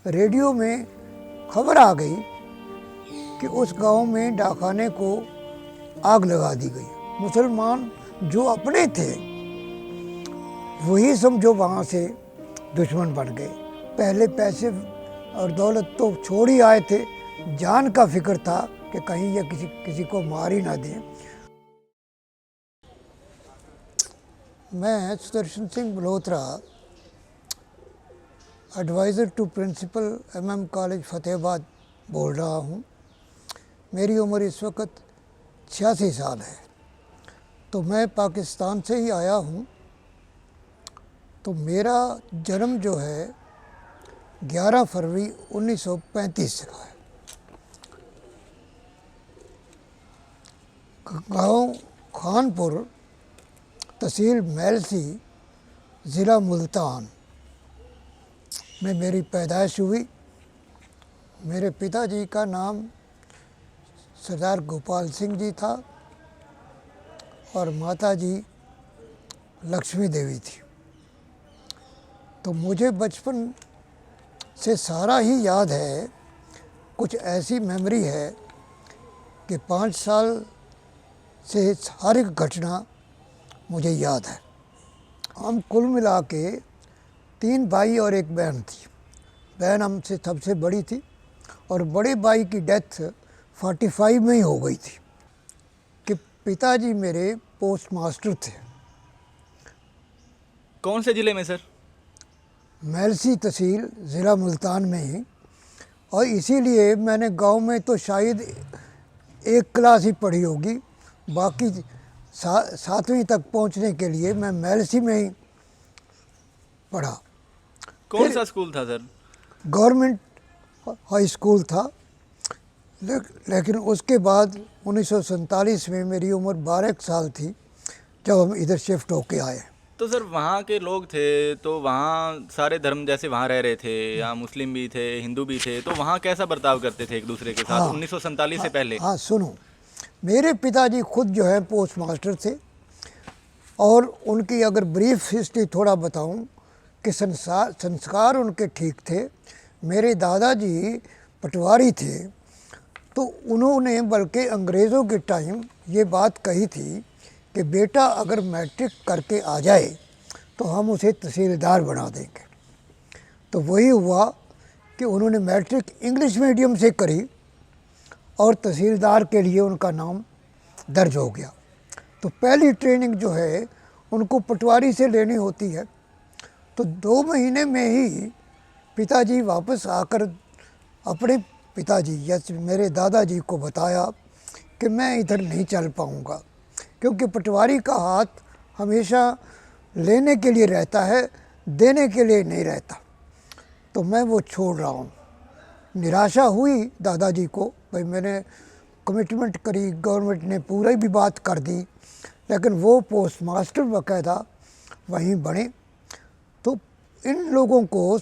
Radio में खबर आ गई कि उस गांव में डाकखाने को आग लगा दी गई। मुसलमान जो अपने थे वही समझो वहाँ से दुश्मन बन गए। पहले पैसे और दौलत तो छोड़ ही आए थे, जान का फिक्र था कि कहीं ये किसी को मार ही ना दें। मैं Sudarshan Singh Malhotra, adviser to principal MM college Fatehabad बोल रहा हूँ। मेरी उम्र इस वक्त 86 साल है। तो मैं पाकिस्तान से ही आया हूँ। तो मेरा जन्म जो है 11 फरवरी 1935 का है। गांव खानपुर, तहसील मैलसी, ज़िला मुल्तान में मेरी पैदाइश हुई। मेरे पिताजी का नाम सरदार गोपाल सिंह जी था और माताजी लक्ष्मी देवी थी। तो मुझे बचपन से सारा ही याद है। कुछ ऐसी मेमोरी है कि 5 साल से हर एक घटना मुझे याद है। हम कुल मिला के 3 भाई और 1 बहन थी। बहन हमसे सबसे बड़ी थी और बड़े भाई की डेथ 45 में ही हो गई थी कि पिताजी मेरे पोस्ट मास्टर थे। कौन से ज़िले में सर? मैलसी तहसील, ज़िला मुल्तान में ही। और इसीलिए मैंने गांव में तो शायद 1 क्लास ही पढ़ी होगी। बाकी 7वीं तक पहुंचने के लिए मैं मैलसी में ही पढ़ा। कौन सा स्कूल था सर? गवर्नमेंट हाई स्कूल था। लेकिन उसके बाद 1947 में मेरी उम्र 12 साल थी जब हम इधर शिफ्ट होके आए। तो सर वहाँ के लोग थे तो वहाँ सारे धर्म जैसे वहाँ रह रहे थे, या मुस्लिम भी थे, हिंदू भी थे, तो वहाँ कैसा बर्ताव करते थे एक दूसरे के साथ? 1947 से पहले। हाँ सुनो, मेरे पिताजी खुद जो है पोस्ट मास्टर थे और उनकी अगर ब्रीफ हिस्ट्री थोड़ा बताऊं कि संस्कार उनके ठीक थे। मेरे दादाजी पटवारी थे। तो उन्होंने बल्कि अंग्रेज़ों के टाइम ये बात कही थी कि बेटा अगर मैट्रिक करके आ जाए तो हम उसे तहसीलदार बना देंगे। तो वही हुआ कि उन्होंने मैट्रिक इंग्लिश मीडियम से करी और तहसीलदार के लिए उनका नाम दर्ज हो गया। तो पहली ट्रेनिंग जो है उनको पटवारी से लेनी होती है। तो 2 महीने में ही पिताजी वापस आकर अपने पिताजी या मेरे दादाजी को बताया कि मैं इधर नहीं चल पाऊँगा, क्योंकि पटवारी का हाथ हमेशा लेने के लिए रहता है, देने के लिए नहीं रहता। तो मैं वो छोड़ रहा हूँ। निराशा हुई दादाजी को, भाई मैंने कमिटमेंट करी, गवर्नमेंट ने पूरी भी बात कर दी, लेकिन वो पोस्ट मास्टर बाकायदा वहीं बने। तो इन लोगों को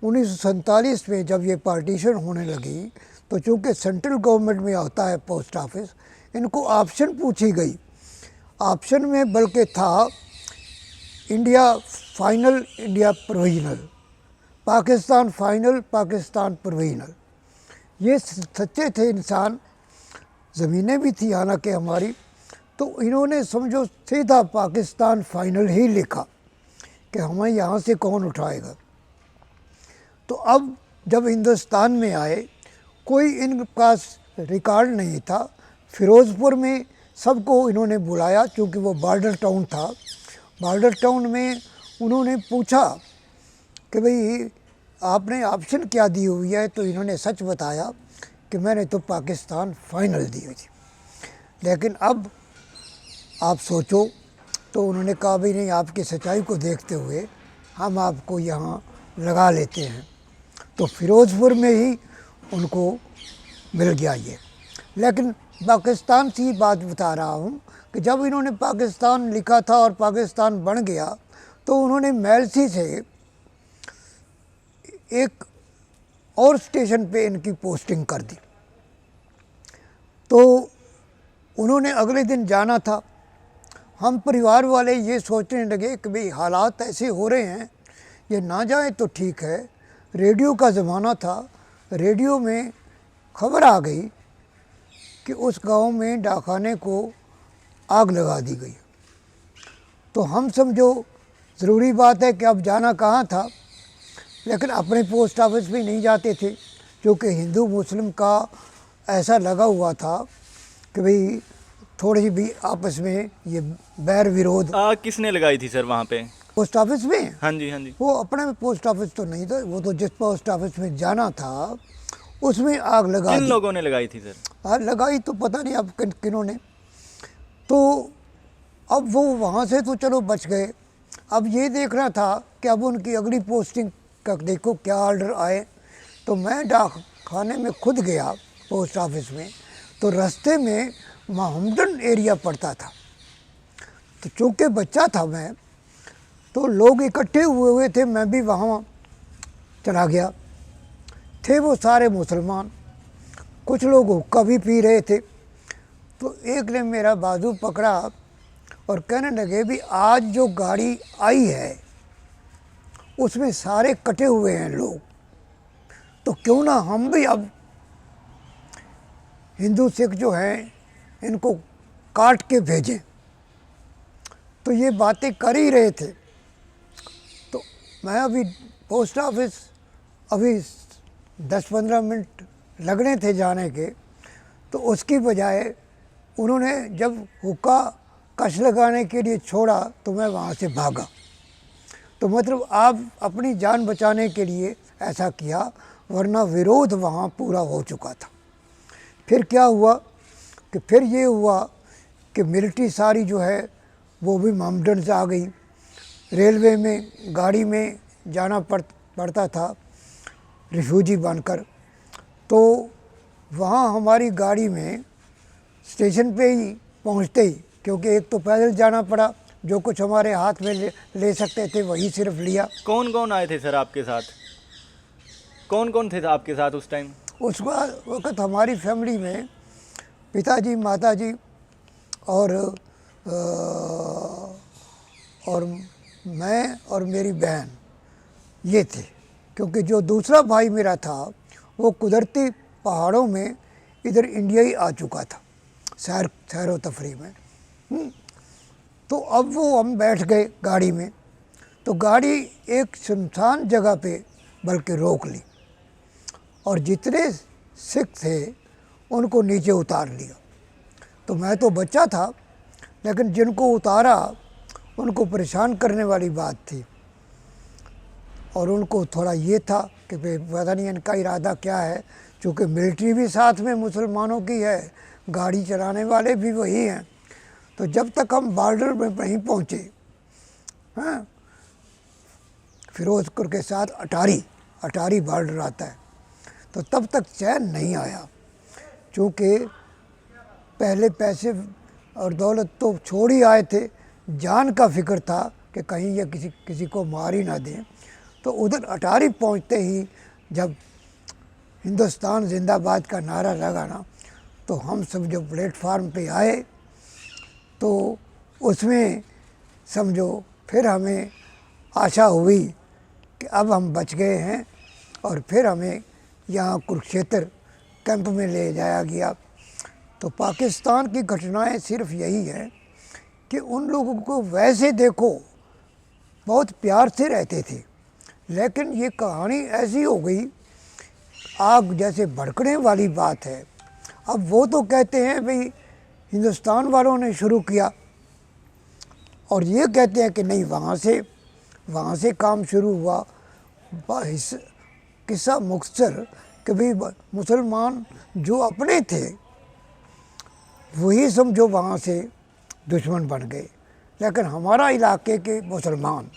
1947 में जब ये पार्टीशन होने लगी तो चूँकि सेंट्रल गवर्नमेंट में आता है पोस्ट ऑफिस, इनको ऑप्शन पूछी गई। ऑप्शन में बल्कि था India final, India provisional, Pakistan final, Pakistan provisional. ये सच्चे थे इंसान। ज़मीनें भी थी हालांकि हमारी। तो इन्होंने समझो सीधा पाकिस्तान फाइनल ही लिखा कि हमें यहाँ से कौन उठाएगा। तो अब जब हिंदुस्तान में आए कोई इनके पास रिकॉर्ड नहीं था। फ़िरोज़पुर में सबको इन्होंने बुलाया, चूँकि वो बॉर्डर टाउन था। बॉर्डर टाउन में उन्होंने पूछा कि भाई आपने ऑप्शन क्या दी हुई है? तो इन्होंने सच बताया कि मैंने तो पाकिस्तान फाइनल दी हुई थी। लेकिन अब आप सोचो। तो उन्होंने कहा भाई नहीं, आपकी सच्चाई को देखते हुए हम आपको यहाँ लगा लेते हैं। तो फ़िरोज़पुर में ही उनको मिल गया ये। लेकिन पाकिस्तान की बात बता रहा हूँ कि जब इन्होंने पाकिस्तान लिखा था और पाकिस्तान बन गया तो उन्होंने मैलसी से एक और स्टेशन पे इनकी पोस्टिंग कर दी। तो उन्होंने अगले दिन जाना था। हम परिवार वाले ये सोचने लगे कि भाई हालात ऐसे हो रहे हैं, ये ना जाए तो ठीक है, रेडियो का ज़माना था, रेडियो में खबर आ गई कि उस गांव में डाकखाने को आग लगा दी गई। तो हम समझो ज़रूरी बात है कि अब जाना कहाँ था, लेकिन अपने पोस्ट ऑफिस में नहीं जाते थे, क्योंकि हिंदू मुस्लिम का ऐसा लगा हुआ था कि भाई थोड़ी भी आपस में ये बैर विरोध। आग किसने लगाई थी सर वहाँ पे? पोस्ट ऑफिस में हाँ जी, हाँ जी। वो अपने में पोस्ट ऑफिस तो नहीं था, वो तो जिस पोस्ट ऑफिस में जाना था उसमें आग लगा किन दी। लोगों ने लगाई थी सर? लगाई तो पता नहीं अब किन्हों ने। तो अब वो वहाँ से तो चलो बच गए, अब ये देखना था कि अब उनकी अगली पोस्टिंग का देखो क्या ऑर्डर आए। तो मैं डाक खाने में खुद गया पोस्ट ऑफिस में, तो रास्ते में मोहम्मडन एरिया पड़ता था। तो चूँकि बच्चा था मैं, तो लोग इकट्ठे हुए थे, मैं भी वहाँ चला गया। थे वो सारे मुसलमान, कुछ लोग हुक्का भी पी रहे थे। तो एक ने मेरा बाजू पकड़ा और कहने लगे भी आज जो गाड़ी आई है उसमें सारे कटे हुए हैं लोग, तो क्यों ना हम भी अब हिंदू सिख जो हैं इनको काट के भेजें। तो ये बातें कर ही रहे थे। तो मैं अभी पोस्ट ऑफिस अभी 10-15 मिनट लगने थे जाने के, तो उसकी बजाय उन्होंने जब हुक्का कश लगाने के लिए छोड़ा तो मैं वहाँ से भागा। तो मतलब आप अपनी जान बचाने के लिए ऐसा किया, वरना विरोध वहाँ पूरा हो चुका था। फिर क्या हुआ कि फिर ये हुआ कि मिलिट्री सारी जो है वो भी मोहम्मडन से आ गई। रेलवे में गाड़ी में जाना पड़ता था रिफ्यूजी बनकर। तो वहाँ हमारी गाड़ी में स्टेशन पे ही पहुँचते ही, क्योंकि एक तो पैदल जाना पड़ा, जो कुछ हमारे हाथ में ले सकते थे वही सिर्फ लिया। कौन कौन आए थे सर आपके साथ? कौन कौन थे आपके साथ उस टाइम? उस वक्त हमारी फैमिली में पिताजी, माताजी और मैं और मेरी बहन ये थे, क्योंकि जो दूसरा भाई मेरा था वो कुदरती पहाड़ों में इधर इंडिया ही आ चुका था सैर व तफरी में। तो अब वो हम बैठ गए गाड़ी में, तो गाड़ी एक सुनसान जगह पे बल्कि रोक ली और जितने सिख थे उनको नीचे उतार लिया। तो मैं तो बच्चा था, लेकिन जिनको उतारा उनको परेशान करने वाली बात थी, और उनको थोड़ा ये था कि पता नहीं इनका इरादा क्या है, चूँकि मिलिट्री भी साथ में मुसलमानों की है, गाड़ी चलाने वाले भी वही हैं। तो जब तक हम बॉर्डर में नहीं पहुँचे, हाँ, फिरोजपुर के साथ अटारी बॉर्डर आता है, तो तब तक चैन नहीं आया। चूँकि पहले पैसे और दौलत तो छोड़ ही आए थे, जान का फिक्र था कि कहीं ये किसी को मार ही ना दें। तो उधर अटारी पहुंचते ही जब हिंदुस्तान जिंदाबाद का नारा लगा ना, तो हम सब जब प्लेटफार्म पे आए तो उसमें समझो फिर हमें आशा हुई कि अब हम बच गए हैं, और फिर हमें यहाँ कुरुक्षेत्र कैंप में ले जाया गया। तो पाकिस्तान की घटनाएं सिर्फ यही है कि उन लोगों को वैसे देखो बहुत प्यार से रहते थे, लेकिन ये कहानी ऐसी हो गई, आग जैसे भड़कने वाली बात है। अब वो तो कहते हैं भाई हिंदुस्तान वालों ने शुरू किया, और ये कहते हैं कि नहीं वहाँ से काम शुरू हुआ। किस्सा मुख्तसर कि भाई मुसलमान जो अपने थे वही समझो वहाँ से दुश्मन बन गए, लेकिन हमारा इलाके के मुसलमान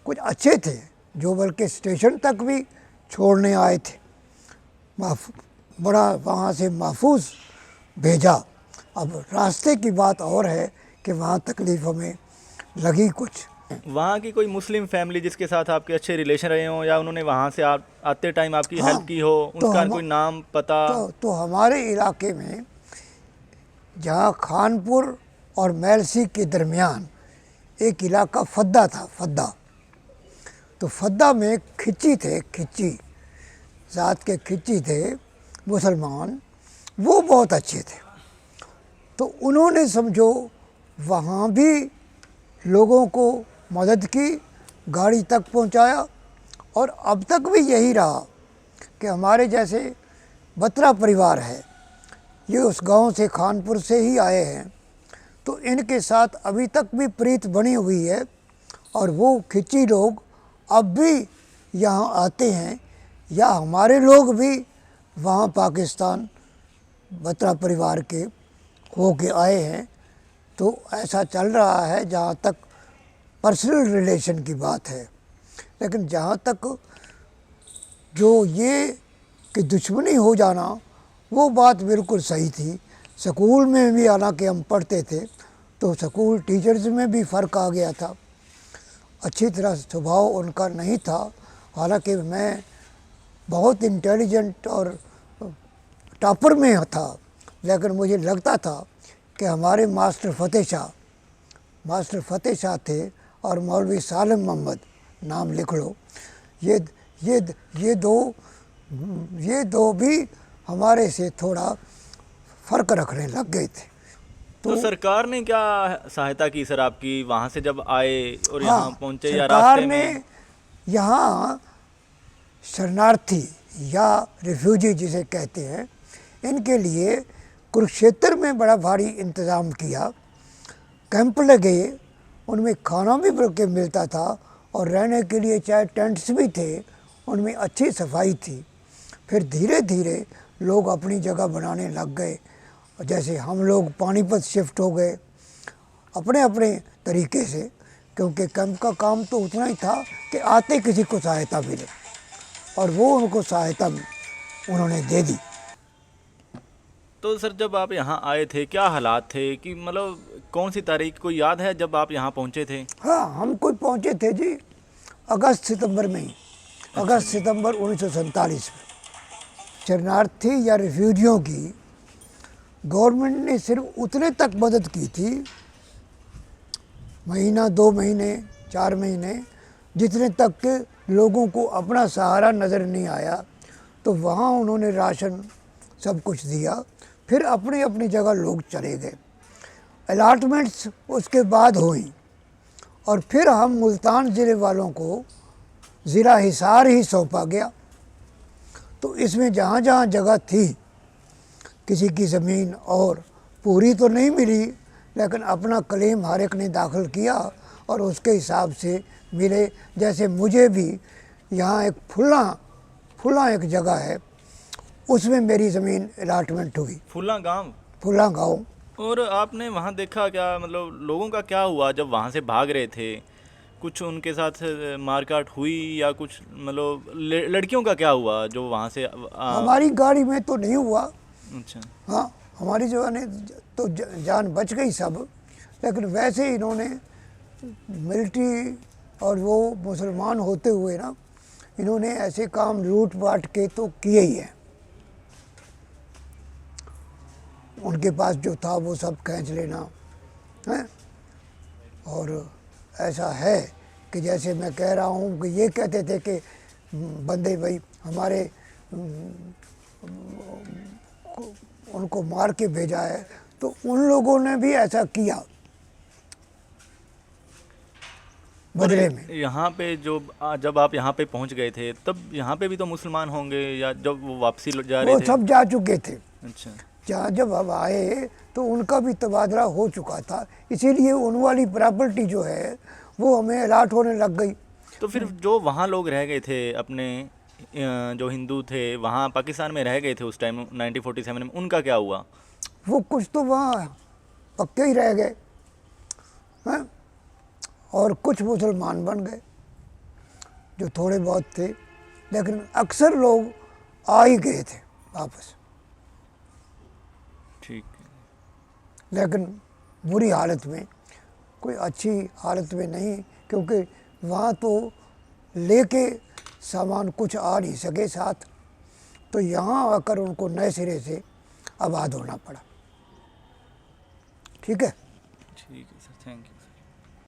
कुछ अच्छे थे जो बल्कि स्टेशन तक भी छोड़ने आए थे, बड़ा वहाँ से महफूज भेजा। अब रास्ते की बात और है कि वहाँ तकलीफ़ हमें लगी कुछ। वहाँ की कोई मुस्लिम फैमिली जिसके साथ आपके अच्छे रिलेशन रहे हों, या उन्होंने वहाँ से आते टाइम आपकी हाँ, हेल्प की हो, तो उनका कोई नाम पता? तो हमारे इलाके में जहाँ खानपुर और मैलसी के दरमियान एक इलाका फद्दा था, फद्दा। तो फद्दा में खिच्ची थे, खिच्ची जात के खिच्ची थे मुसलमान, वो बहुत अच्छे थे। तो उन्होंने समझो वहाँ भी लोगों को मदद की, गाड़ी तक पहुँचाया। और अब तक भी यही रहा कि हमारे जैसे बत्रा परिवार है, ये उस गांव से, खानपुर से ही आए हैं, तो इनके साथ अभी तक भी प्रीत बनी हुई है। और वो खिच्ची लोग अब भी यहाँ आते हैं, या हमारे लोग भी वहाँ पाकिस्तान बत्रा परिवार के हो के आए हैं। तो ऐसा चल रहा है जहाँ तक पर्सनल रिलेशन की बात है। लेकिन जहाँ तक जो ये कि दुश्मनी हो जाना, वो बात बिल्कुल सही थी। स्कूल में भी हालांकि हम पढ़ते थे तो स्कूल टीचर्स में भी फ़र्क आ गया था, अच्छी तरह स्वभाव उनका नहीं था। हालांकि मैं बहुत इंटेलिजेंट और टॉपर में था, लेकिन मुझे लगता था कि हमारे मास्टर फ़तेह शाह थे और मौलवी सालिम मोहम्मद, नाम लिख लो, ये दो भी हमारे से थोड़ा फ़र्क रखने लग गए थे। तो सरकार ने क्या सहायता की सर आपकी वहाँ से जब आए और हाँ, यहाँ पहुँचे, या सरकार रास्ते ने में? यहाँ शरणार्थी या रिफ्यूजी जिसे कहते हैं, इनके लिए कुरुक्षेत्र में बड़ा भारी इंतज़ाम किया। कैंप लगे, उनमें खाना भी बल्कि मिलता था और रहने के लिए चाहे टेंट्स भी थे, उनमें अच्छी सफाई थी। फिर धीरे धीरे लोग अपनी जगह बनाने लग गए। जैसे हम लोग पानीपत शिफ्ट हो गए अपने अपने तरीके से, क्योंकि कैंप का काम तो उतना ही था कि आते किसी को सहायता मिले, और वो उनको सहायता उन्होंने दे दी। तो सर जब आप यहाँ आए थे क्या हालात थे, कि मतलब कौन सी तारीख को याद है जब आप यहाँ पहुँचे थे? हाँ, हम कोई पहुँचे थे जी अगस्त सितंबर में ही, अगस्त सितंबर 1947 में। शरणार्थी या रिफ्यूजियों की गवर्नमेंट ने सिर्फ उतने तक मदद की थी, महीना, 2 महीने, 4 महीने, जितने तक के लोगों को अपना सहारा नज़र नहीं आया। तो वहाँ उन्होंने राशन सब कुछ दिया, फिर अपनी अपनी जगह लोग चले गए। अलाटमेंट्स उसके बाद हुई, और फिर हम मुल्तान ज़िले वालों को ज़िला हिसार ही सौंपा गया। तो इसमें जहाँ जहाँ जगह थी, किसी की ज़मीन और पूरी तो नहीं मिली, लेकिन अपना क्लेम हर एक ने दाखिल किया और उसके हिसाब से मिले। जैसे मुझे भी यहाँ एक फुला एक जगह है, उसमें मेरी ज़मीन अलाटमेंट हुई, फुला गांव। फुला गाँव। और आपने वहाँ देखा क्या, मतलब लोगों का क्या हुआ जब वहाँ से भाग रहे थे? कुछ उनके साथ मारकाट हुई या कुछ, मतलब लड़कियों का क्या हुआ जो वहाँ से हमारी गाड़ी में तो नहीं हुआ, अच्छा। हाँ, हमारी जवान तो जान बच गई सब। लेकिन वैसे इन्होंने मिलिट्री और वो मुसलमान होते हुए ना, इन्होंने ऐसे काम लूट पाट के तो किए ही हैं। उनके पास जो था वो सब खींच लेना है। और ऐसा है कि जैसे मैं कह रहा हूँ कि ये कहते थे कि बंदे भाई हमारे उनको मार के भेजा है, तो उन लोगों ने भी ऐसा किया बदले में। यहाँ पे जो जब आप यहाँ पे पहुँच गए थे तब यहाँ पे भी तो मुसलमान होंगे, या जब वो वापसी जा रहे वो थे? सब जा चुके थे। अच्छा। जहाँ जब हम आए तो उनका भी तबादला हो चुका था, इसीलिए उन वाली प्रॉपर्टी जो है वो हमें अलाट होने लग गई। तो फिर जो वहाँ लोग रह गए थे अपने, जो हिंदू थे वहाँ पाकिस्तान में रह गए थे उस टाइम 1947 में, उनका क्या हुआ? वो कुछ तो वहाँ पक्के ही रह गए हैं, और कुछ मुसलमान बन गए जो थोड़े बहुत थे। लेकिन अक्सर लोग आ ही गए थे वापस, ठीक है। लेकिन बुरी हालत में, कोई अच्छी हालत में नहीं, क्योंकि वहाँ तो लेके सामान कुछ आ नहीं सके साथ। तो यहाँ आकर उनको नए सिरे से आबाद होना पड़ा। ठीक है। ठीक है सर, थैंक यू।